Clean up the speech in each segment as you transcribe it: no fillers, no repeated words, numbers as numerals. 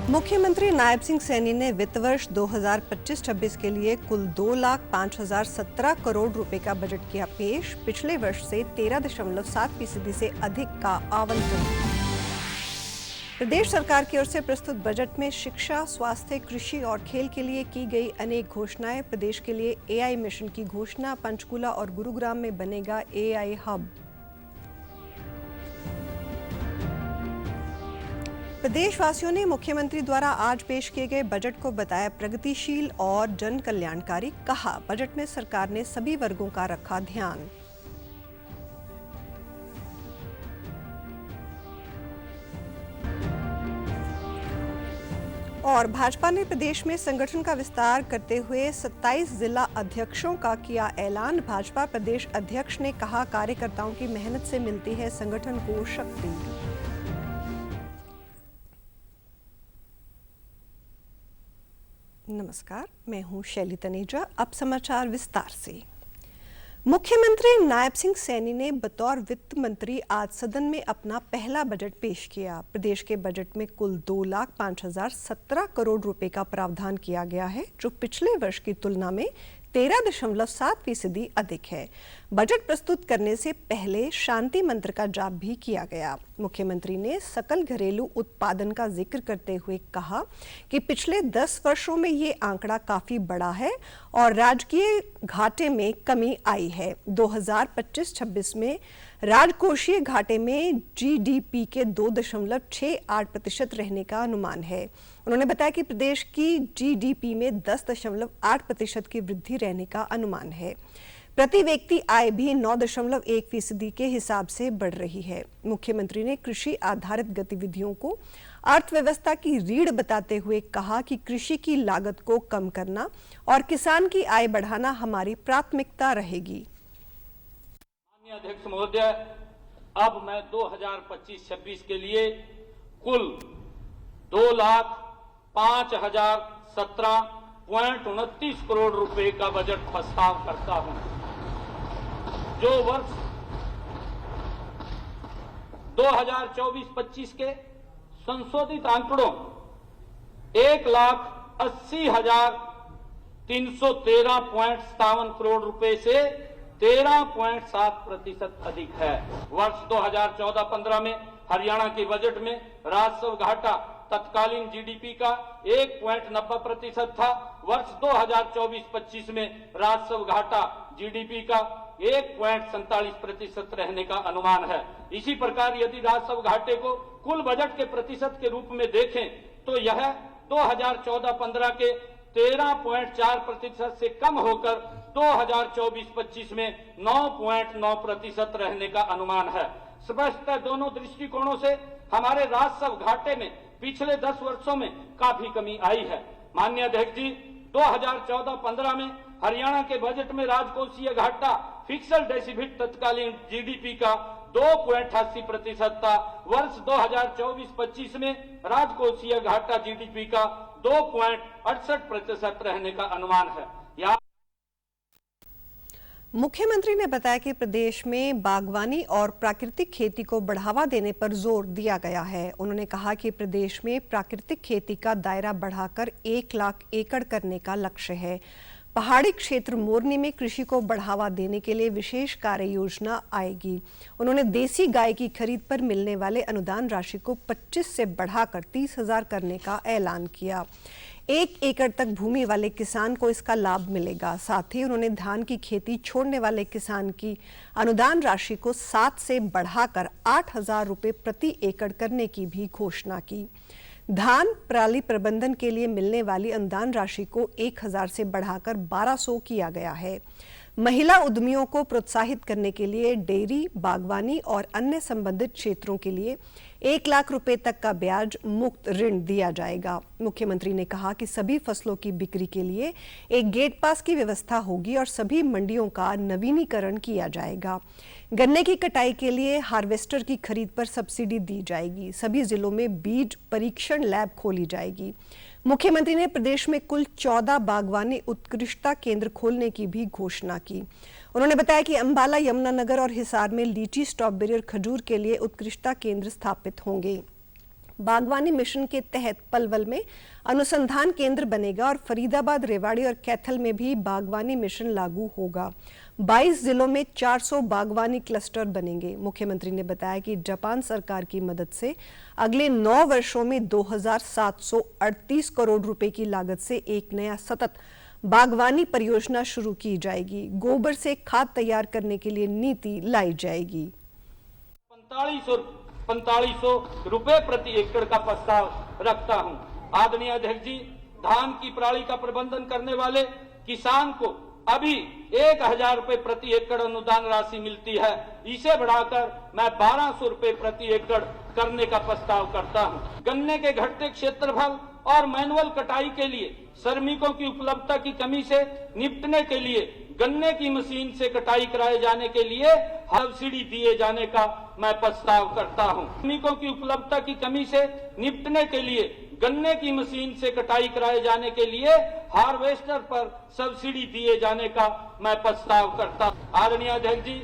मुख्यमंत्री नायब सिंह सैनी ने वित्त वर्ष 2025-26 के लिए कुल 2,05,017 करोड़ रुपए का बजट किया पेश। पिछले वर्ष से 13.7% से अधिक का आवंटन। प्रदेश सरकार की ओर से प्रस्तुत बजट में शिक्षा, स्वास्थ्य, कृषि और खेल के लिए की गई अनेक घोषणाएं। प्रदेश के लिए एआई मिशन की घोषणा। पंचकुला और गुरुग्राम में बनेगा एआई हब। प्रदेशवासियों ने मुख्यमंत्री द्वारा आज पेश किए गए बजट को बताया प्रगतिशील और जन कल्याणकारी। कहा, बजट में सरकार ने सभी वर्गों का रखा ध्यान। और भाजपा ने प्रदेश में संगठन का विस्तार करते हुए 27 जिला अध्यक्षों का किया ऐलान। भाजपा प्रदेश अध्यक्ष ने कहा, कार्यकर्ताओं की मेहनत से मिलती है संगठन को शक्ति। नमस्कार, मैं हूं शैली तनेजा। अब समाचार विस्तार से। मुख्यमंत्री नायब सिंह सैनी ने बतौर वित्त मंत्री आज सदन में अपना पहला बजट पेश किया। प्रदेश के बजट में कुल 2,05,017 करोड़ रुपए का प्रावधान किया गया है, जो पिछले वर्ष की तुलना में 13.7% अधिक है। बजट प्रस्तुत करने से पहले शांति मंत्र का जाप भी किया गया। मुख्यमंत्री ने सकल घरेलू उत्पादन का जिक्र करते हुए कहा कि पिछले 10 वर्षों में ये आंकड़ा काफी बड़ा है और राजकीय घाटे में कमी आई है। 2025-26 में राजकोषीय घाटे में जीडीपी के 2.68% रहने का अनुमान है। उन्होंने बताया कि प्रदेश की जीडीपी में 10.8% की वृद्धि रहने का अनुमान है। प्रति व्यक्ति आय भी 9.1% के हिसाब से बढ़ रही है। मुख्यमंत्री ने कृषि आधारित गतिविधियों को अर्थव्यवस्था की रीढ़ बताते हुए कहा कि कृषि की लागत को कम करना और किसान की आय बढ़ाना हमारी प्राथमिकता रहेगी। माननीय अध्यक्ष महोदय, अब मैं 2025-26 के लिए कुल 2,05,017.29 करोड़ रुपए का बजट प्रस्ताव करता हूं, जो वर्ष 2024-25 के संशोधित आंकड़ों 1,80,313.57 करोड़ रुपए से 13.7% अधिक है। वर्ष 2014-15 में हरियाणा के बजट में राजस्व घाटा तत्कालीन जीडीपी का 1.90% था। वर्ष 2024-25 में राजस्व घाटा जीडीपी का 1.47% रहने का अनुमान है। इसी प्रकार यदि राजस्व घाटे को कुल बजट के प्रतिशत के रूप में देखें तो यह 2014-15 के 13.4% से कम होकर 2024-25 में 9.9% रहने का अनुमान है। स्पष्ट दोनों दृष्टिकोणों से हमारे राजस्व घाटे में पिछले 10 वर्षों में काफी कमी आई है। माननीय अध्यक्ष जी, 2014-15 में हरियाणा के बजट में राजकोषीय घाटा फिक्स्ड डेफिसिट तत्कालीन जीडीपी का 2.88% था। वर्ष 2024-25 में राजकोषीय घाटा जीडीपी का 2.68% रहने का अनुमान है। मुख्यमंत्री ने बताया कि प्रदेश में बागवानी और प्राकृतिक खेती को बढ़ावा देने पर जोर दिया गया है। उन्होंने कहा कि प्रदेश में प्राकृतिक खेती का दायरा बढ़ाकर 1 लाख एकड़ करने का लक्ष्य है। पहाड़ी क्षेत्र मोरनी में कृषि को बढ़ावा देने के लिए विशेष कार्य योजना आएगी। उन्होंने देसी गाय की खरीद पर मिलने वाले अनुदान राशि को 25 से बढ़ाकर 30,000 करने का ऐलान किया। 1 एकड़ तक भूमि वाले किसान को इसका लाभ मिलेगा। साथ ही उन्होंने धान की खेती छोड़ने वाले किसान की अनुदान राशि को 7 से बढ़ाकर 8,000 रुपये प्रति एकड़ करने की भी घोषणा की। धान पराली प्रबंधन के लिए मिलने वाली अनुदान राशि को 1,000 से बढ़ाकर 1,200 किया गया है। महिला उद्यमियों को प्रोत्साहित करने के लिए डेयरी, बागवानी और अन्य संबंधित क्षेत्रों के लिए 1 लाख रुपए तक का ब्याज मुक्त ऋण दिया जाएगा। मुख्यमंत्री ने कहा कि सभी फसलों की बिक्री के लिए एक गेट पास की व्यवस्था होगी और सभी मंडियों का नवीनीकरण किया जाएगा। गन्ने की कटाई के लिए हार्वेस्टर की खरीद पर सब्सिडी दी जाएगी। सभी जिलों में बीज परीक्षण लैब खोली जाएगी। मुख्यमंत्री ने प्रदेश में कुल 14 बागवानी उत्कृष्टता केंद्र खोलने की भी घोषणा की। उन्होंने बताया कि अंबाला, यमुनानगर और हिसार में लीची, स्ट्रॉबेरी और खजूर के लिए उत्कृष्टता केंद्र स्थापित होंगे। बागवानी मिशन के तहत पलवल में अनुसंधान केंद्र बनेगा और फरीदाबाद, रेवाड़ी और कैथल में भी बागवानी मिशन लागू होगा। 22 जिलों में 400 बागवानी क्लस्टर बनेंगे। मुख्यमंत्री ने बताया कि जापान सरकार की मदद से अगले 9 वर्षों में 2738 करोड़ रुपए की लागत से एक नया सतत बागवानी परियोजना शुरू की जाएगी। गोबर से खाद तैयार करने के लिए नीति लाई जाएगी। 4500 रुपए प्रति एकड़ का प्रस्ताव रखता हूं। आदरणीय अध्यक्ष जी, धान की पराली का प्रबंधन करने वाले किसान को अभी 1000 रुपए प्रति एकड़ अनुदान राशि मिलती है। इसे बढ़ाकर मैं 1200 रुपए प्रति एकड़ करने का प्रस्ताव करता हूं। गन्ने के घटते क्षेत्रफल और मैनुअल कटाई के लिए श्रमिकों की उपलब्धता की कमी से निपटने के लिए गन्ने की मशीन से कटाई कराए जाने के लिए सब्सिडी दिए जाने का मैं प्रस्ताव करता हूं। श्रमिकों की उपलब्धता की कमी से निपटने के लिए गन्ने की मशीन से कटाई कराए जाने के लिए हार्वेस्टर पर सब्सिडी दिए जाने का मैं प्रस्ताव करता हूं। आदरणीय अध्यक्ष जी,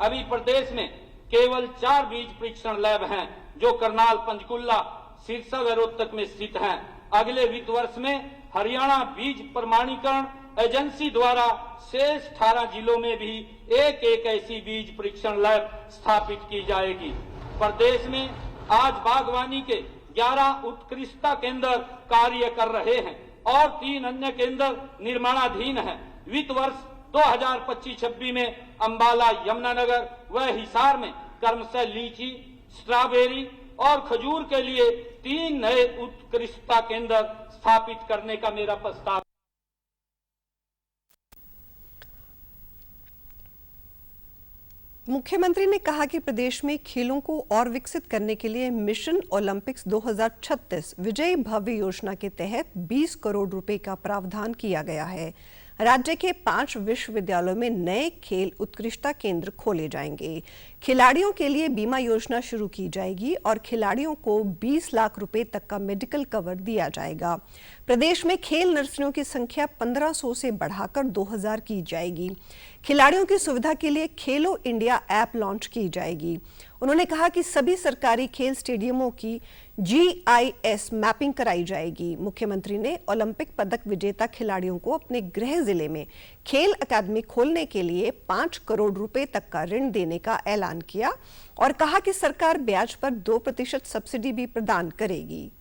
अभी प्रदेश में केवल 4 बीज परीक्षण लैब हैं जो करनाल, पंचकुला, सिरसा व रोहतक में स्थित हैं। अगले वित्त वर्ष में हरियाणा बीज प्रमाणीकरण एजेंसी द्वारा शेष 18 जिलों में भी एक ऐसी बीज परीक्षण लैब स्थापित की जाएगी। प्रदेश में आज बागवानी के 11 उत्कृष्टता केंद्र कार्य कर रहे हैं और 3 अन्य केंद्र निर्माणाधीन हैं। वित्त वर्ष 2025-26 में अंबाला, यमुनानगर व हिसार में क्रमशः लीची, स्ट्रॉबेरी और खजूर के लिए 3 नए उत्कृष्टता केंद्र स्थापित करने का मेरा प्रस्ताव। मुख्यमंत्री ने कहा कि प्रदेश में खेलों को और विकसित करने के लिए मिशन ओलंपिक्स 2036 विजयी भव्य योजना के तहत 20 करोड़ रुपए का प्रावधान किया गया है। राज्य के 5 विश्वविद्यालयों में नए खेल उत्कृष्टता केंद्र खोले जाएंगे। खिलाड़ियों के लिए बीमा योजना शुरू की जाएगी और खिलाड़ियों को 20 लाख रुपए तक का मेडिकल कवर दिया जाएगा। प्रदेश में खेल नर्सरियों की संख्या 1500 से बढ़ाकर 2000 की जाएगी। खिलाड़ियों की सुविधा के लिए खेलो इंडिया ऐप लॉन्च की जाएगी। उन्होंने कहा कि सभी सरकारी खेल स्टेडियमों की GIS मैपिंग कराई जाएगी। मुख्यमंत्री ने ओलंपिक पदक विजेता खिलाड़ियों को अपने गृह जिले में खेल अकादमी खोलने के लिए 5 करोड़ रुपए तक का ऋण देने का ऐलान किया और कहा कि सरकार ब्याज पर 2% सब्सिडी भी प्रदान करेगी।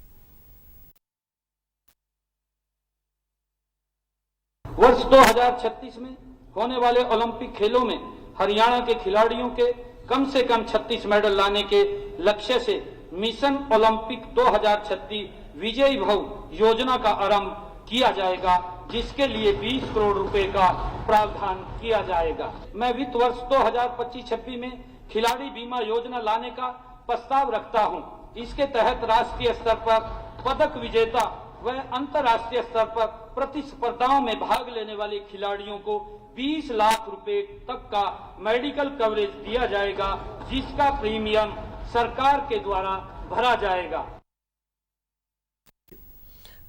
वर्ष 2036 में होने वाले ओलंपिक खेलों में हरियाणा के खिलाड़ियों के कम से कम 36 मेडल लाने के लक्ष्य से मिशन ओलंपिक 2036 विजयी भव योजना का आरंभ किया जाएगा, जिसके लिए 20 करोड़ रुपए का प्रावधान किया जाएगा। मैं वित्त वर्ष 2025-26 में खिलाड़ी बीमा योजना लाने का प्रस्ताव रखता हूं। इसके तहत राष्ट्रीय स्तर पर पदक विजेता व अंतर्राष्ट्रीय स्तर पर प्रतिस्पर्धाओं में भाग लेने वाले खिलाड़ियों को 20 लाख रुपए तक का मेडिकल कवरेज दिया जाएगा, जिसका प्रीमियम सरकार के द्वारा भरा जाएगा।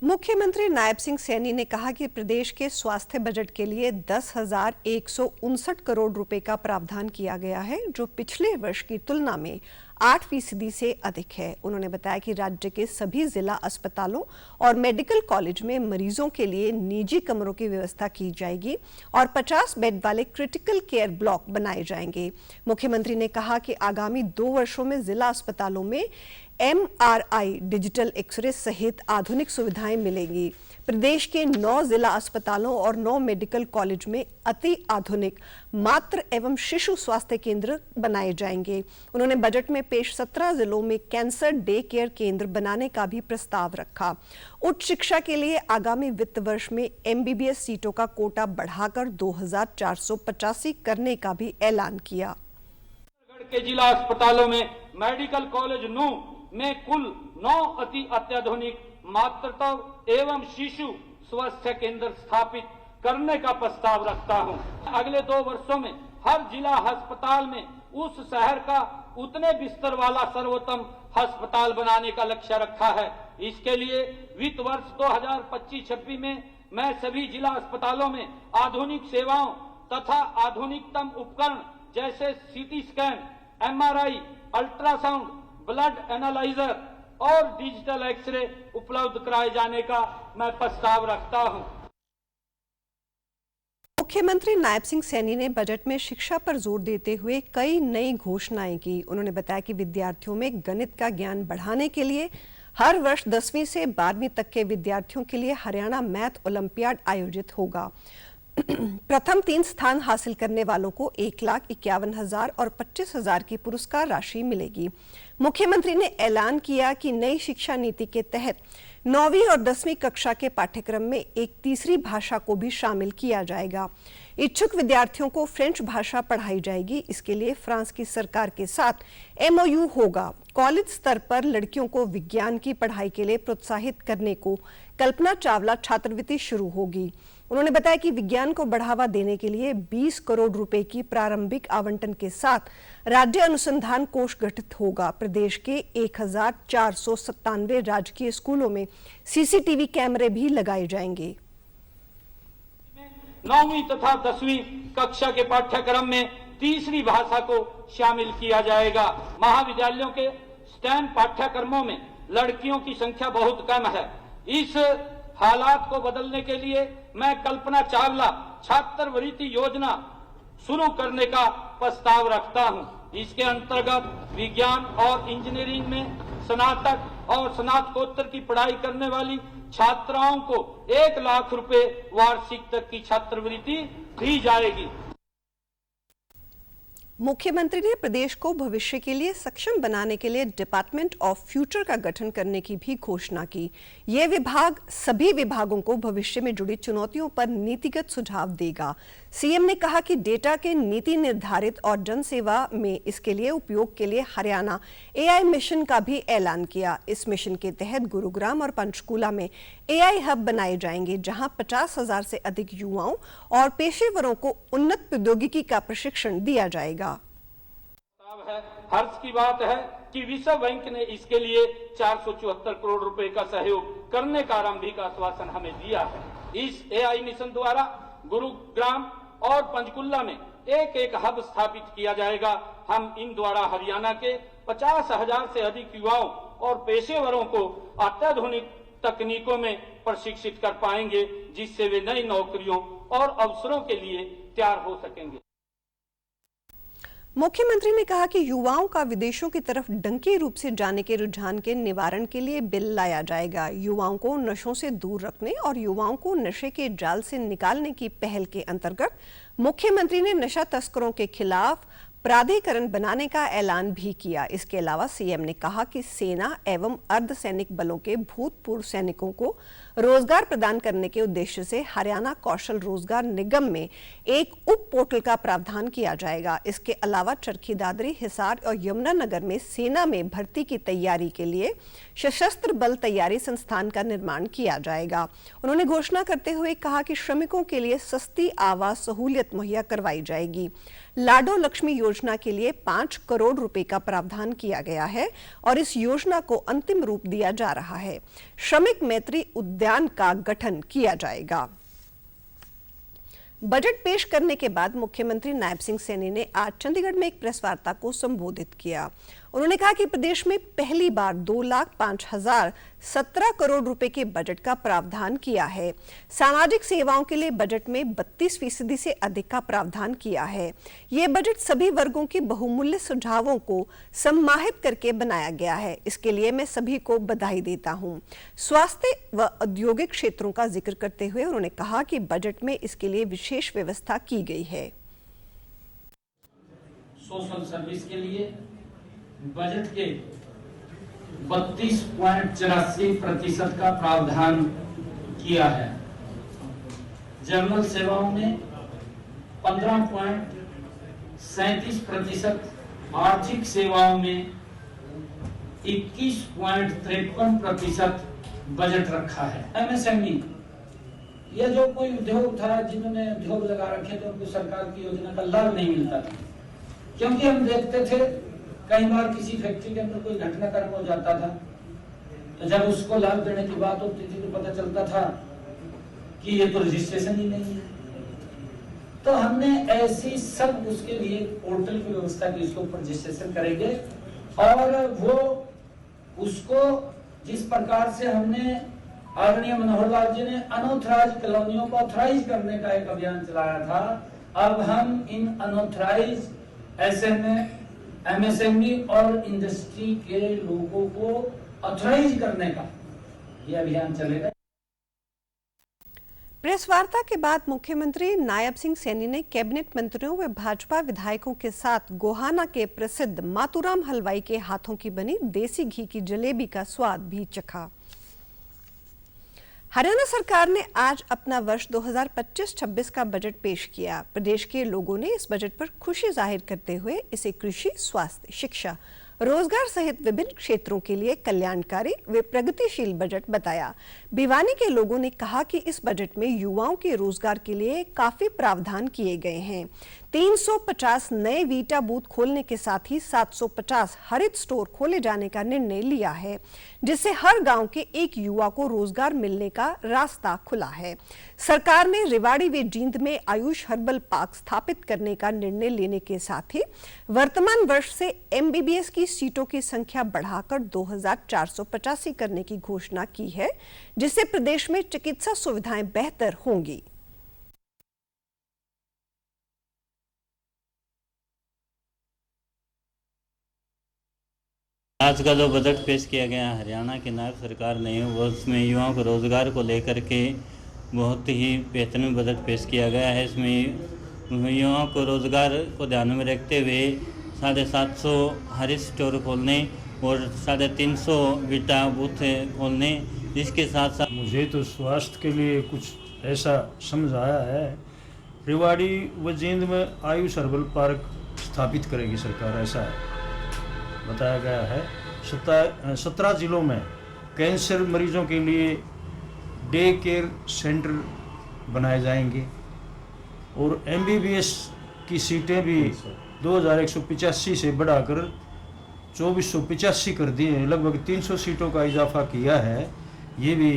मुख्यमंत्री नायब सिंह सैनी ने कहा कि प्रदेश के स्वास्थ्य बजट के लिए 10,159 करोड़ रुपए का प्रावधान किया गया है, जो पिछले वर्ष की तुलना में 8% से अधिक है। उन्होंने बताया कि राज्य के सभी जिला अस्पतालों और मेडिकल कॉलेज में मरीजों के लिए निजी कमरों की व्यवस्था की जाएगी और 50 बेड वाले क्रिटिकल केयर ब्लॉक बनाए जाएंगे। मुख्यमंत्री ने कहा कि आगामी 2 वर्षों में जिला अस्पतालों में MRI, डिजिटल एक्सरे सहित आधुनिक सुविधाएं मिलेंगी। प्रदेश के 9 जिला अस्पतालों और 9 मेडिकल कॉलेज में अति आधुनिक मातृ एवं शिशु स्वास्थ्य केंद्र बनाए जाएंगे। उन्होंने बजट में पेश 17 जिलों में कैंसर डे केयर केंद्र बनाने का भी प्रस्ताव रखा। उच्च शिक्षा के लिए आगामी वित्त वर्ष में MBBS सीटों का कोटा बढ़ाकर 2485 करने का भी ऐलान किया। के जिला अस्पतालों में मेडिकल कॉलेज नू में कुल 9 अति अत्याधुनिक मातृत्व एवं शिशु स्वास्थ्य केंद्र स्थापित करने का प्रस्ताव रखता हूं। अगले 2 वर्षों में हर जिला अस्पताल में उस शहर का उतने बिस्तर वाला सर्वोत्तम अस्पताल बनाने का लक्ष्य रखा है। इसके लिए वित्त वर्ष 2025-26 में मैं सभी जिला अस्पतालों में आधुनिक सेवाओं तथा आधुनिकतम उपकरण जैसे CT scan, MRI, ultrasound, blood analyser, और डिजिटल एक्सरे उपलब्ध कराए जाने का मैं प्रस्ताव रखता हूं। मुख्यमंत्री नायब सिंह सैनी ने बजट में शिक्षा पर जोर देते हुए कई नई घोषणाएं की। उन्होंने बताया कि विद्यार्थियों में गणित का ज्ञान बढ़ाने के लिए हर वर्ष 10वीं से 12वीं तक के विद्यार्थियों के लिए हरियाणा मैथ ओलंपियाड आयोजित होगा। प्रथम 3 स्थान हासिल करने वालों को 1,51,000 और 25,000 की पुरस्कार राशि मिलेगी। मुख्यमंत्री ने ऐलान किया कि नई शिक्षा नीति के तहत 9वीं और 10वीं कक्षा के पाठ्यक्रम में एक तीसरी भाषा को भी शामिल किया जाएगा। इच्छुक विद्यार्थियों को फ्रेंच भाषा पढ़ाई जाएगी। इसके लिए फ्रांस की सरकार के साथ MOU होगा। कॉलेज स्तर पर लड़कियों को विज्ञान की पढ़ाई के लिए प्रोत्साहित करने को कल्पना चावला छात्रवृत्ति शुरू होगी। उन्होंने बताया कि विज्ञान को बढ़ावा देने के लिए 20 करोड़ रुपए की प्रारंभिक आवंटन के साथ राज्य अनुसंधान कोष गठित होगा। प्रदेश के 1,497 राजकीय स्कूलों में CCTV कैमरे भी लगाए जाएंगे। 9वीं तथा 10वीं कक्षा के पाठ्यक्रम में तीसरी भाषा को शामिल किया जाएगा। महाविद्यालयों के स्टेम पाठ्यक्रमों में लड़कियों की संख्या बहुत कम है। इस हालात को बदलने के लिए मैं कल्पना चावला छात्रवृत्ति योजना शुरू करने का प्रस्ताव रखता हूं। इसके अंतर्गत विज्ञान और इंजीनियरिंग में स्नातक और स्नातकोत्तर की पढ़ाई करने वाली छात्राओं को 1 लाख रुपए वार्षिक तक की छात्रवृत्ति दी जाएगी। मुख्यमंत्री ने प्रदेश को भविष्य के लिए सक्षम बनाने के लिए डिपार्टमेंट ऑफ फ्यूचर का गठन करने की भी घोषणा की। यह विभाग सभी विभागों को भविष्य में जुड़ी चुनौतियों पर नीतिगत सुझाव देगा। सीएम ने कहा कि डेटा के नीति निर्धारित और जन सेवा में इसके लिए उपयोग के लिए हरियाणा AI मिशन का भी ऐलान किया। इस मिशन के तहत गुरुग्राम और पंचकूला में AI हब बनाए जाएंगे, जहां 50,000 से अधिक युवाओं और पेशेवरों को उन्नत प्रौद्योगिकी का प्रशिक्षण दिया जाएगा। हर्ष की बात है कि विश्व बैंक ने इसके लिए 474 करोड़ रुपए का सहयोग करने का आरंभिक आश्वासन हमें दिया है। इस AI मिशन द्वारा गुरुग्राम और पंचकुला में एक हब स्थापित किया जाएगा। हम इन द्वारा हरियाणा के 50,000 से अधिक युवाओं और पेशेवरों को अत्याधुनिक तकनीकों में प्रशिक्षित कर पाएंगे, जिससे वे नई नौकरियों और अवसरों के लिए तैयार हो सकेंगे। मुख्यमंत्री ने कहा कि युवाओं का विदेशों की तरफ डंकी रूप से जाने के रुझान के निवारण के लिए बिल लाया जाएगा। युवाओं को नशों से दूर रखने और युवाओं को नशे के जाल से निकालने की पहल के अंतर्गत मुख्यमंत्री ने नशा तस्करों के खिलाफ प्राधिकरण बनाने का ऐलान भी किया। इसके अलावा सीएम ने कहा कि सेना एवं अर्धसैनिक बलों के भूतपूर्व सैनिकों को रोजगार प्रदान करने के उद्देश्य से हरियाणा कौशल रोजगार निगम में एक उप पोर्टल का प्रावधान किया जाएगा। इसके अलावा चरखी दादरी, हिसार और यमुनानगर में सेना में भर्ती की तैयारी के लिए सशस्त्र बल तैयारी संस्थान का निर्माण किया जाएगा। उन्होंने घोषणा करते हुए कहा कि श्रमिकों के लिए सस्ती आवास सहूलियत मुहैया करवाई जाएगी। लाडो लक्ष्मी योजना के लिए 5 करोड़ रुपए का प्रावधान किया गया है और इस योजना को अंतिम रूप दिया जा रहा है। श्रमिक मैत्री उद्यान का गठन किया जाएगा। बजट पेश करने के बाद मुख्यमंत्री नायब सिंह सैनी ने आज चंडीगढ़ में एक प्रेस वार्ता को संबोधित किया। उन्होंने कहा कि प्रदेश में पहली बार 2,05,017 करोड़ रुपए के बजट का प्रावधान किया है। सामाजिक सेवाओं के लिए बजट में 32% से अधिक का प्रावधान किया है। ये बजट सभी वर्गों के बहुमूल्य सुझावों को सम्मानित करके बनाया गया है। इसके लिए मैं सभी को बधाई देता हूं। स्वास्थ्य व औद्योगिक क्षेत्रों का जिक्र करते हुए उन्होंने कहा कि बजट में इसके लिए विशेष व्यवस्था की गई है। सोशल सर्विस के लिए बजट के 32.84% का प्रावधान किया है। जनरल सेवाओं में 15.37%, आर्थिक सेवाओं में 21.53% बजट रखा है। MSME, यह जो कोई उद्योग था, जिन्होंने उद्योग लगा रखे थे, उनको सरकार की योजना का लाभ नहीं मिलता था, क्योंकि हम देखते थे कई बार किसी फैक्ट्री के अंदर कोई घटनाक्रम हो जाता था, तो जब उसको लाभ देने की बात होती थी तो पता चलता था कि ये तो रजिस्ट्रेशन ही नहीं है। तो हमने ऐसी सब उसके लिए पोर्टल की व्यवस्था की, इसके ऊपर रजिस्ट्रेशन करेंगे और वो उसको जिस प्रकार से हमने आदरणीय मनोहर लाल जी ने अनऑथराइज कॉलोनियों को ऑथराइज करने का एक अभियान चलाया था, अब हम इन अनऑथराइज एमएसएमई और इंडस्ट्री के लोगों को ऑथराइज करने का ये अभियान चलेगा। प्रेस वार्ता के बाद मुख्यमंत्री नायब सिंह सैनी ने कैबिनेट मंत्रियों व भाजपा विधायकों के साथ गोहाना के प्रसिद्ध मातूराम हलवाई के हाथों की बनी देसी घी की जलेबी का स्वाद भी चखा। हरियाणा सरकार ने आज अपना वर्ष 2025-26 का बजट पेश किया। प्रदेश के लोगों ने इस बजट पर खुशी जाहिर करते हुए इसे कृषि, स्वास्थ्य, शिक्षा, रोजगार सहित विभिन्न क्षेत्रों के लिए कल्याणकारी व प्रगतिशील बजट बताया। भिवानी के लोगों ने कहा कि इस बजट में युवाओं के रोजगार के लिए काफी प्रावधान किए गए हैं। 350 नए वीटा बूथ खोलने के साथ ही 750 हरित स्टोर खोले जाने का निर्णय लिया है, जिससे हर गांव के एक युवा को रोजगार मिलने का रास्ता खुला है। सरकार ने रेवाड़ी व जींद में आयुष हर्बल पार्क स्थापित करने का निर्णय लेने के साथ ही वर्तमान वर्ष से एमबीबीएस की सीटों की संख्या बढ़ाकर 2485 करने की घोषणा की है, जिससे प्रदेश में चिकित्सा सुविधाएं बेहतर होंगी। आज का जो बजट पेश किया गया हरियाणा की नायब सरकार ने, वो उसमें युवाओं को रोजगार को लेकर के बहुत ही बेहतरीन बजट पेश किया गया है। इसमें युवाओं को रोजगार को ध्यान में रखते हुए 750 हरित स्टोर खोलने और 350 वीटा बूथ खोलने, इसके साथ साथ मुझे तो स्वास्थ्य के लिए कुछ ऐसा समझ आया है, रेवाड़ी व जींद में आयुष हर्बल पार्क स्थापित करेगी सरकार, ऐसा है बताया गया है। 17 जिलों में कैंसर मरीजों के लिए डे केयर सेंटर बनाए जाएंगे और एमबीबीएस की सीटें भी 2185 से बढ़ाकर 2485 कर दी हैं। लगभग 300 सीटों का इजाफा किया है। ये भी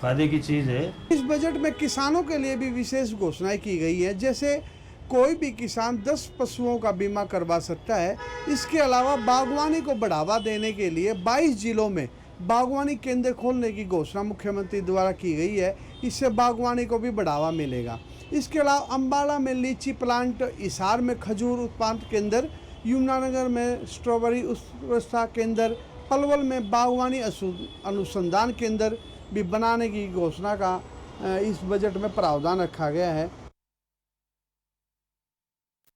फायदे की चीज़ है। इस बजट में किसानों के लिए भी विशेष घोषणाएं की गई है, जैसे कोई भी किसान 10 पशुओं का बीमा करवा सकता है। इसके अलावा बागवानी को बढ़ावा देने के लिए 22 जिलों में बागवानी केंद्र खोलने की घोषणा मुख्यमंत्री द्वारा की गई है। इससे बागवानी को भी बढ़ावा मिलेगा। इसके अलावा अंबाला में लीची प्लांट, हिसार में खजूर उत्पादन केंद्र, यमुनानगर में स्ट्रॉबेरी व्यवस्था केंद्र, पलवल में बागवानी अनुसंधान केंद्र भी बनाने की घोषणा का इस बजट में प्रावधान रखा गया है।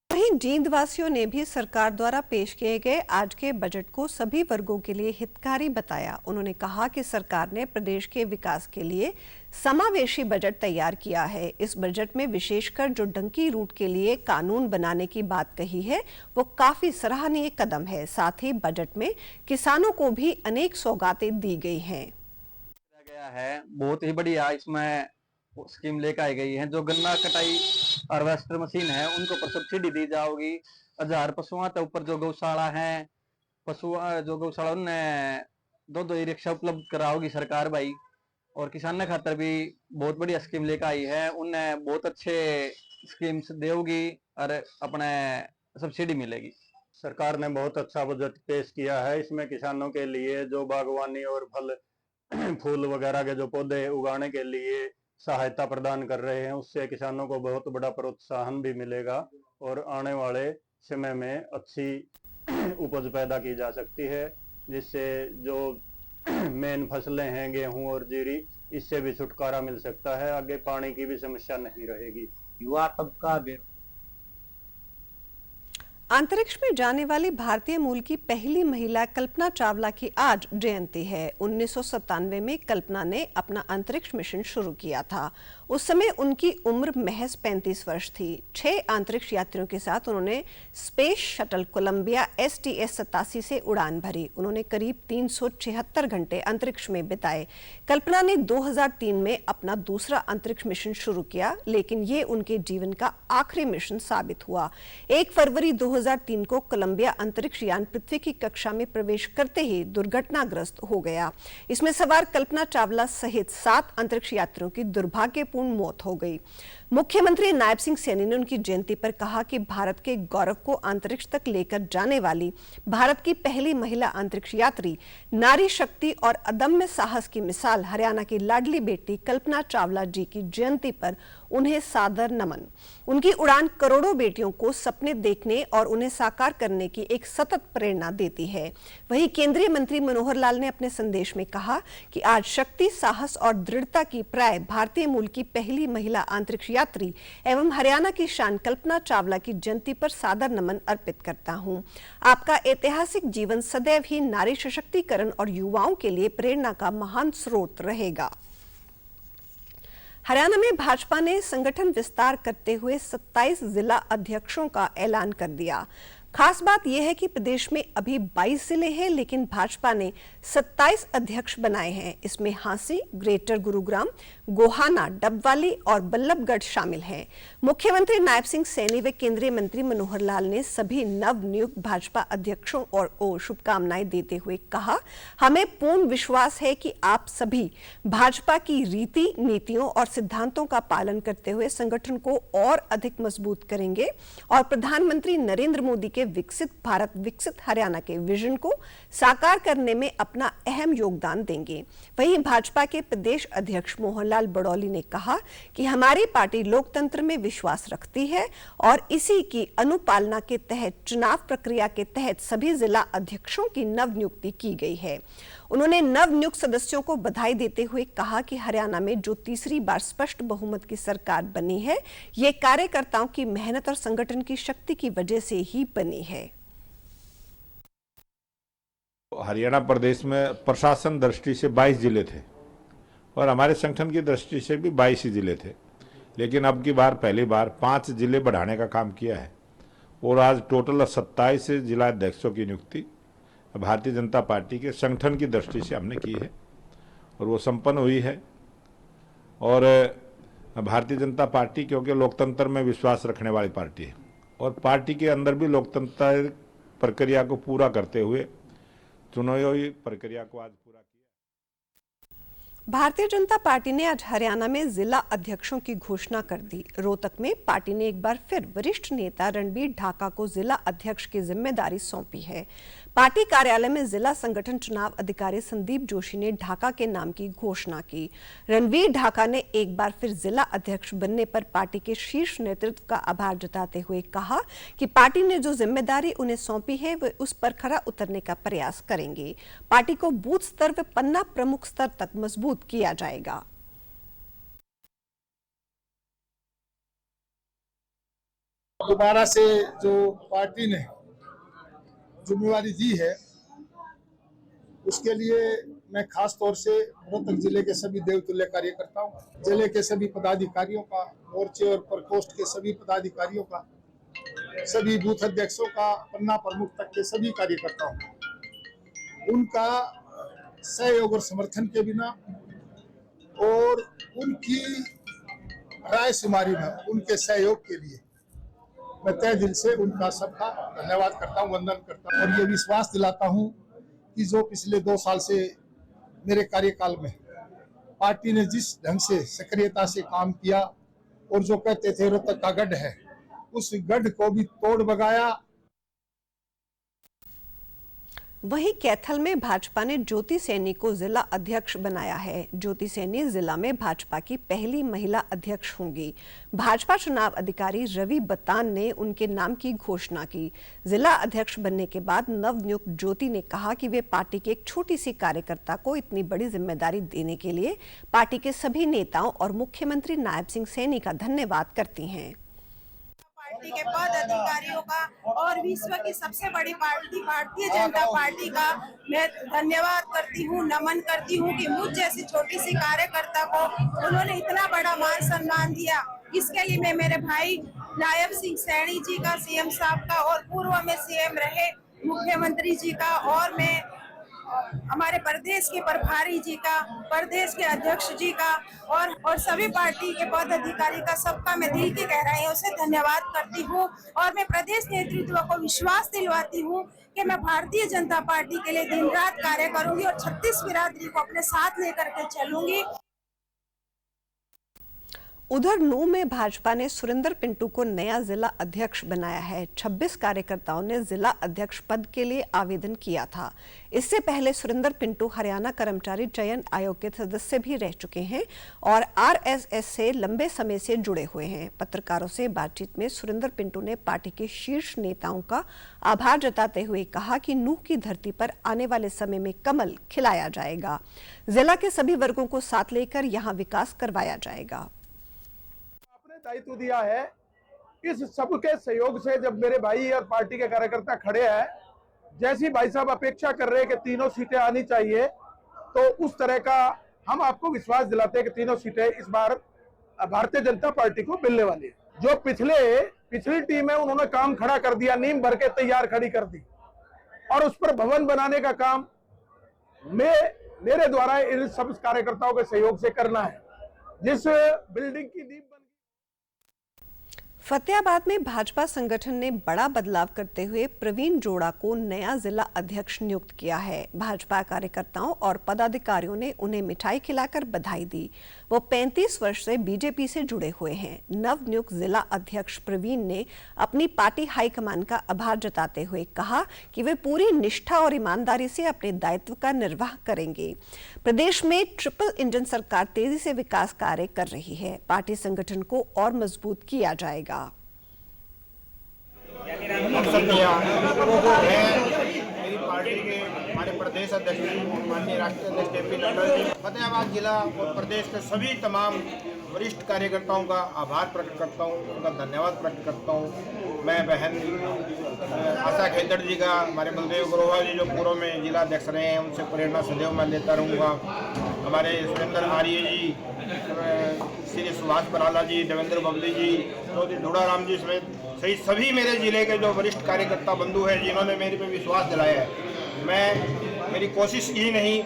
वहीं जींद वासियों ने भी सरकार द्वारा पेश किए गए आज के बजट को सभी वर्गों के लिए हितकारी बताया। उन्होंने कहा कि सरकार ने प्रदेश के विकास के लिए समावेशी बजट तैयार किया है। इस बजट में विशेषकर जो डंकी रूट के लिए कानून बनाने की बात कही है, वो काफी सराहनीय कदम है। साथ ही बजट में किसानों को भी अनेक सौगातें दी गई हैं। बहुत ही बढ़िया इसमें स्कीम लेकर आई गई है। जो गन्ना कटाई हार्वेस्टर मशीन है उनको पर सब्सिडी दी जाओगी। 1000 पशुओं के ऊपर जो गौशाला है, जो गौशाला उन्हें 2 ई रिक्शा उपलब्ध कराओगी सरकार भाई। और किसानों खातर भी बहुत बढ़िया स्कीम लेकर आई है। उन्हें बहुत अच्छे स्कीम्स देगी और अपने सब्सिडी मिलेगी। सरकार ने बहुत अच्छा बजट पेश किया है। इसमें किसानों के लिए जो बागवानी और फल फूल वगैरह के जो पौधे उगाने के लिए सहायता प्रदान कर रहे हैं, उससे किसानों को बहुत बड़ा प्रोत्साहन भी मिलेगा और आने वाले समय में अच्छी उपज पैदा की जा सकती है, जिससे जो मेन फसलें हैं गेहूं और जीरी, इससे भी छुटकारा मिल सकता है। आगे पानी की भी समस्या नहीं रहेगी। युवा तबका अंतरिक्ष में जाने वाली भारतीय मूल की पहली महिला कल्पना चावला की आज जयंती है। 1997 में कल्पना ने अपना अंतरिक्ष मिशन शुरू किया था। उस समय उनकी उम्र महज 35 वर्ष थी। 6 अंतरिक्ष यात्रियों के साथ उन्होंने स्पेस शटल कोलंबिया STS-87 से उड़ान भरी। उन्होंने करीब 376 घंटे अंतरिक्ष में बिताए। कल्पना ने 2003 में अपना दूसरा अंतरिक्ष मिशन शुरू किया, लेकिन ये उनके जीवन का आखिरी मिशन साबित हुआ। 1 फरवरी 2003 को कोलंबिया अंतरिक्ष यान पृथ्वी की कक्षा में प्रवेश करते ही दुर्घटनाग्रस्त हो गया। इसमें सवार कल्पना चावला सहित 7 अंतरिक्ष यात्रियों की दुर्भाग्यपूर्ण मौत हो गई। मुख्यमंत्री नायब सिंह सैनी ने उनकी जयंती पर कहा कि भारत के गौरव को अंतरिक्ष तक लेकर जाने वाली भारत की पहली महिला अंतरिक्ष यात्री, नारी शक्ति और अदम्य साहस की मिसाल हरियाणा की लाडली बेटी कल्पना चावला जी की जयंती पर उन्हें सादर नमन। उनकी उड़ान करोड़ों बेटियों को सपने देखने और उन्हें साकार करने की एक सतत प्रेरणा देती है। वहीं केंद्रीय मंत्री मनोहर लाल ने अपने संदेश में कहा कि आज शक्ति, साहस और दृढ़ता की प्राय भारतीय मूल की पहली महिला अंतरिक्ष यात्री एवं हरियाणा की शान कल्पना चावला की जयंती पर सादर नमन अर्पित करता हूं। आपका ऐतिहासिक जीवन सदैव ही नारी सशक्तिकरण और युवाओं के लिए प्रेरणा का महान स्रोत रहेगा। हरियाणा में भाजपा ने संगठन विस्तार करते हुए 27 जिला अध्यक्षों का ऐलान कर दिया। खास बात यह है कि प्रदेश में अभी 22 जिले हैं, लेकिन भाजपा ने 27 अध्यक्ष बनाए हैं। इसमें हांसी, ग्रेटर गुरुग्राम, गोहाना, डबवाली और बल्लभगढ़ शामिल हैं। मुख्यमंत्री नायब सिंह सैनी व केंद्रीय मंत्री मनोहर लाल ने सभी नवनियुक्त भाजपा अध्यक्षों को शुभकामनाएं देते हुए कहा, हमें पूर्ण विश्वास है कि आप सभी भाजपा की रीति, नीतियों और सिद्धांतों का पालन करते हुए संगठन को और अधिक मजबूत करेंगे और प्रधानमंत्री नरेंद्र मोदी के विकसित भारत, विकसित हरियाणा के विजन को साकार करने में अपना अहम योगदान देंगे। वहीं भाजपा के प्रदेश अध्यक्ष मोहनलाल बड़ौली ने कहा कि हमारी पार्टी लोकतंत्र में विश्वास रखती है और इसी की अनुपालना के तहत चुनाव प्रक्रिया के तहत सभी जिला अध्यक्षों की नवनियुक्ति की गई है। उन्होंने नवनियुक्त सदस्यों को बधाई देते हुए कहा कि हरियाणा में जो तीसरी बार स्पष्ट बहुमत की सरकार बनी है, ये कार्यकर्ताओं की मेहनत और संगठन की शक्ति की वजह से ही बनी है। हरियाणा प्रदेश में प्रशासन दृष्टि से 22 जिले थे और हमारे संगठन की दृष्टि से भी 22 ही जिले थे, लेकिन अब की बार पहली बार 5 जिले बढ़ाने का काम किया है और आज टोटल 27 जिला अध्यक्षों की नियुक्ति भारतीय जनता पार्टी के संगठन की दृष्टि से हमने की है और वो संपन्न हुई है। और भारतीय जनता पार्टी क्योंकि लोकतंत्र में विश्वास रखने वाली पार्टी है और पार्टी के अंदर भी लोकतंत्र प्रक्रिया को पूरा करते हुए चुनावी हुई प्रक्रिया को आज पूरा किया। भारतीय जनता पार्टी ने आज हरियाणा में जिला अध्यक्षों की घोषणा कर दी। रोहतक में पार्टी ने एक बार फिर वरिष्ठ नेता रणबीर ढाका को जिला अध्यक्ष की जिम्मेदारी सौंपी है। पार्टी कार्यालय में जिला संगठन चुनाव अधिकारी संदीप जोशी ने ढाका के नाम की घोषणा की। रणबीर ढाका ने एक बार फिर जिला अध्यक्ष बनने पर पार्टी के शीर्ष नेतृत्व का आभार जताते हुए कहा कि पार्टी ने जो जिम्मेदारी उन्हें सौंपी है वे उस पर खरा उतरने का प्रयास करेंगे। पार्टी को बूथ स्तर व पन्ना प्रमुख स्तर तक मजबूत किया जाएगा। दोबारा से जो पार्टी ने जिम्मेवारी दी है उसके लिए मैं खास तौर से रोहतक जिले के सभी देवतुल्य कार्यकर्ताओं, जिले के सभी पदाधिकारियों का, मोर्चे और प्रकोष्ठ के सभी पदाधिकारियों का, सभी बूथ अध्यक्षों का, पन्ना प्रमुख तक के सभी कार्यकर्ताओं का, उनका सहयोग और समर्थन के बिना और उनकी रायशुमारी में उनके सहयोग के लिए मैं तहे दिल से उनका सबका धन्यवाद करता हूं, वंदन करता हूं और ये विश्वास दिलाता हूं कि जो पिछले 2 साल से मेरे कार्यकाल में पार्टी ने जिस ढंग से सक्रियता से काम किया और जो कहते थे रोहतक का गढ़ है, उस गढ़ को भी तोड़ भगाया। वहीं कैथल में भाजपा ने ज्योति सैनी को जिला अध्यक्ष बनाया है। ज्योति सैनी जिला में भाजपा की पहली महिला अध्यक्ष होंगी। भाजपा चुनाव अधिकारी रवि बत्तान ने उनके नाम की घोषणा की। जिला अध्यक्ष बनने के बाद नवनियुक्त ज्योति ने कहा कि वे पार्टी के एक छोटी सी कार्यकर्ता को इतनी बड़ी जिम्मेदारी देने के लिए पार्टी के सभी नेताओं और मुख्यमंत्री नायब सिंह सैनी का धन्यवाद करती हैं। पार्टी के पद अधिकारियों का और विश्व की सबसे बड़ी पार्टी भारतीय जनता पार्टी का मैं धन्यवाद करती हूँ, नमन करती हूँ कि मुझ जैसी छोटी सी कार्यकर्ता को उन्होंने इतना बड़ा मान सम्मान दिया। इसके लिए मैं मेरे भाई नायब सिंह सैनी जी का, सीएम साहब का और पूर्व में सीएम रहे मुख्यमंत्री जी का और मैं हमारे प्रदेश के प्रभारी जी का, प्रदेश के अध्यक्ष जी का और सभी पार्टी के पद अधिकारी का सबका मैं दिल की गहराइयों से धन्यवाद करती हूँ और मैं प्रदेश नेतृत्व को विश्वास दिलवाती हूँ कि मैं भारतीय जनता पार्टी के लिए दिन रात कार्य करूंगी और 36 बिरादरी को अपने साथ लेकर के चलूंगी। उधर नूंह में भाजपा ने सुरेंद्र पिंटू को नया जिला अध्यक्ष बनाया है। 26 कार्यकर्ताओं ने जिला अध्यक्ष पद के लिए आवेदन किया था। इससे पहले सुरेंद्र पिंटू हरियाणा कर्मचारी चयन आयोग के सदस्य भी रह चुके हैं और आरएसएस से लंबे समय से जुड़े हुए हैं। पत्रकारों से बातचीत में सुरेंद्र पिंटू ने पार्टी के शीर्ष नेताओं का आभार जताते हुए कहा कि नूंह की धरती पर आने वाले समय में कमल खिलाया जाएगा। जिला के सभी वर्गों को साथ लेकर यहां विकास करवाया जाएगा। दायित्व दिया है, इस सबके सहयोग से जब मेरे भाई और पार्टी के कार्यकर्ता खड़े हैं, जैसी भाई साहब अपेक्षा कर रहे हैं कि तीनों सीटें आनी चाहिए, तो उस तरह का हम आपको विश्वास दिलाते हैं कि तीनों सीटें इस बार भारतीय जनता पार्टी को मिलने वाली है। जो पिछली टीम है उन्होंने काम खड़ा कर दिया, नींव भर के तैयार खड़ी कर दी और उस पर भवन बनाने का काम मेरे द्वारा इन सब कार्यकर्ताओं के सहयोग से करना है। जिस बिल्डिंग की नींव फतेहाबाद में भाजपा संगठन ने बड़ा बदलाव करते हुए प्रवीण जोड़ा को नया जिला अध्यक्ष नियुक्त किया है। भाजपा कार्यकर्ताओं और पदाधिकारियों ने उन्हें मिठाई खिलाकर बधाई दी। वो 35 वर्ष से बीजेपी से जुड़े हुए हैं। नवनियुक्त जिला अध्यक्ष प्रवीण ने अपनी पार्टी हाईकमान का आभार जताते हुए कहा कि वे पूरी निष्ठा और ईमानदारी से अपने दायित्व का निर्वाह करेंगे। प्रदेश में ट्रिपल इंजन सरकार तेजी से विकास कार्य कर रही है। पार्टी संगठन को और मजबूत किया जाएगा। मेरी पार्टी के हमारे प्रदेश अध्यक्ष माननीय राष्ट्रीय अध्यक्ष के.पी. नड्डा जी, फतेहाबाद जिला और प्रदेश के सभी तमाम वरिष्ठ कार्यकर्ताओं का आभार प्रकट करता हूँ, उनका धन्यवाद प्रकट करता हूँ। मैं बहन आशा खेदड़ जी का, हमारे बलदेव ग्रोवर जी जो पूर्व में जिला अध्यक्ष रहे हैं, उनसे प्रेरणा सदैव मैं लेता रहूँगा। हमारे सुरेंद्र आर्य जी, श्री सुभाष बराला जी, देवेंद्र बबली जी, चौधरी ढूढ़ाराम जी समेत सभी मेरे जिले के जो वरिष्ठ कार्यकर्ता बंधु हैं जिन्होंने मेरे पे विश्वास दिलाया है। मेरी कोशिश ही नहीं,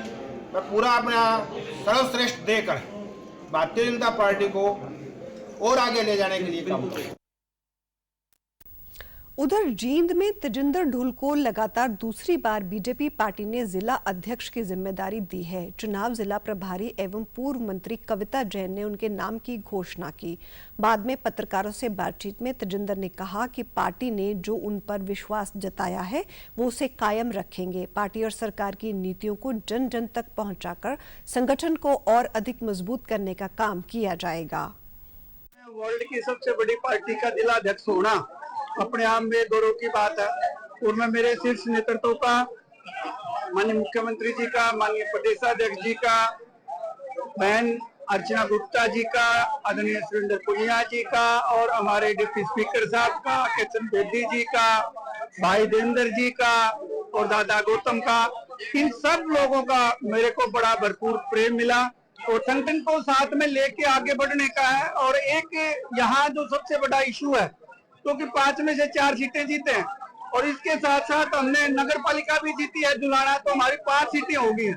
मैं पूरा अपना सर्वश्रेष्ठ देकर भारतीय जनता पार्टी को और आगे ले जाने के लिए काम करूंगा। उधर जींद में तेजिंदर ढुल को लगातार दूसरी बार बीजेपी पार्टी ने जिला अध्यक्ष की जिम्मेदारी दी है। चुनाव जिला प्रभारी एवं पूर्व मंत्री कविता जैन ने उनके नाम की घोषणा की। बाद में पत्रकारों से बातचीत में तेजिंदर ने कहा कि पार्टी ने जो उन पर विश्वास जताया है वो उसे कायम रखेंगे। पार्टी और सरकार की नीतियों को जन जन तक पहुंचाकर संगठन को और अधिक मजबूत करने का काम किया जाएगा। वर्ल्ड की सबसे बड़ी पार्टी का जिला अध्यक्ष होना अपने आप में गौरव की बात है और मैं मेरे शीर्ष नेतृत्व का, माननीय मुख्यमंत्री जी का, माननीय प्रदेशाध्यक्ष जी का, बहन अर्चना गुप्ता जी का, आदरणीय सुरेंद्र पुनिया जी का और हमारे डिप्टी स्पीकर साहब का, किशन बेदी जी का, भाई देवेंद्र जी का और दादा गौतम का, इन सब लोगों का मेरे को बड़ा भरपूर प्रेम मिला और संगठन को साथ में लेके आगे बढ़ने का है। और एक यहाँ जो सबसे बड़ा इशू है क्योंकि 5 में से 4 सीटें जीते हैं और इसके साथ साथ हमने नगर पालिका भी जीती है जुलाना, तो हमारी 5 सीटें होगी।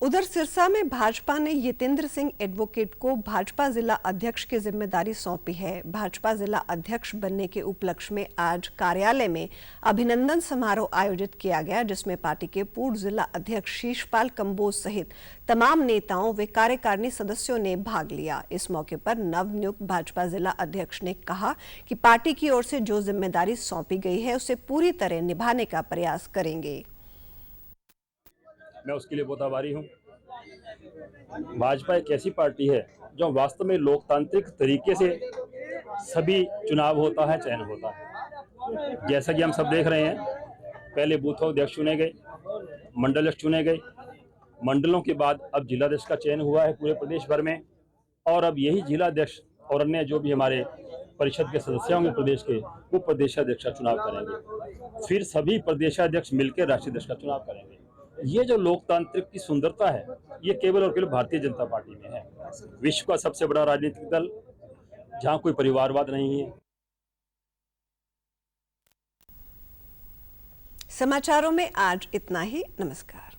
उधर सिरसा में भाजपा ने यतेंद्र सिंह एडवोकेट को भाजपा जिला अध्यक्ष की जिम्मेदारी सौंपी है। भाजपा जिला अध्यक्ष बनने के उपलक्ष्य में आज कार्यालय में अभिनंदन समारोह आयोजित किया गया, जिसमें पार्टी के पूर्व जिला अध्यक्ष शीशपाल कंबोज सहित तमाम नेताओं व कार्यकारिणी सदस्यों ने भाग लिया। इस मौके पर नवनियुक्त भाजपा जिला अध्यक्ष ने कहा कि पार्टी की ओर से जो जिम्मेदारी सौंपी गई है उसे पूरी तरह निभाने का प्रयास करेंगे। मैं उसके लिए बहुत आभारी हूँ। भाजपा एक ऐसी पार्टी है जो वास्तव में लोकतांत्रिक तरीके से सभी चुनाव होता है, चयन होता है। जैसा कि हम सब देख रहे हैं, पहले बूथ अध्यक्ष चुने गए, मंडल अध्यक्ष चुने गए, मंडलों के बाद अब जिलाध्यक्ष का चयन हुआ है पूरे प्रदेश भर में और अब यही जिलाध्यक्ष और अन्य जो भी हमारे परिषद के सदस्य होंगे प्रदेश के, वो प्रदेशाध्यक्ष का चुनाव करेंगे। फिर सभी प्रदेशाध्यक्ष मिलकर राष्ट्रीय अध्यक्ष का चुनाव करेंगे। ये जो लोकतांत्रिक की सुंदरता है, ये केवल और केवल भारतीय जनता पार्टी में है। विश्व का सबसे बड़ा राजनीतिक दल जहां कोई परिवारवाद नहीं है। समाचारों में आज इतना ही। नमस्कार।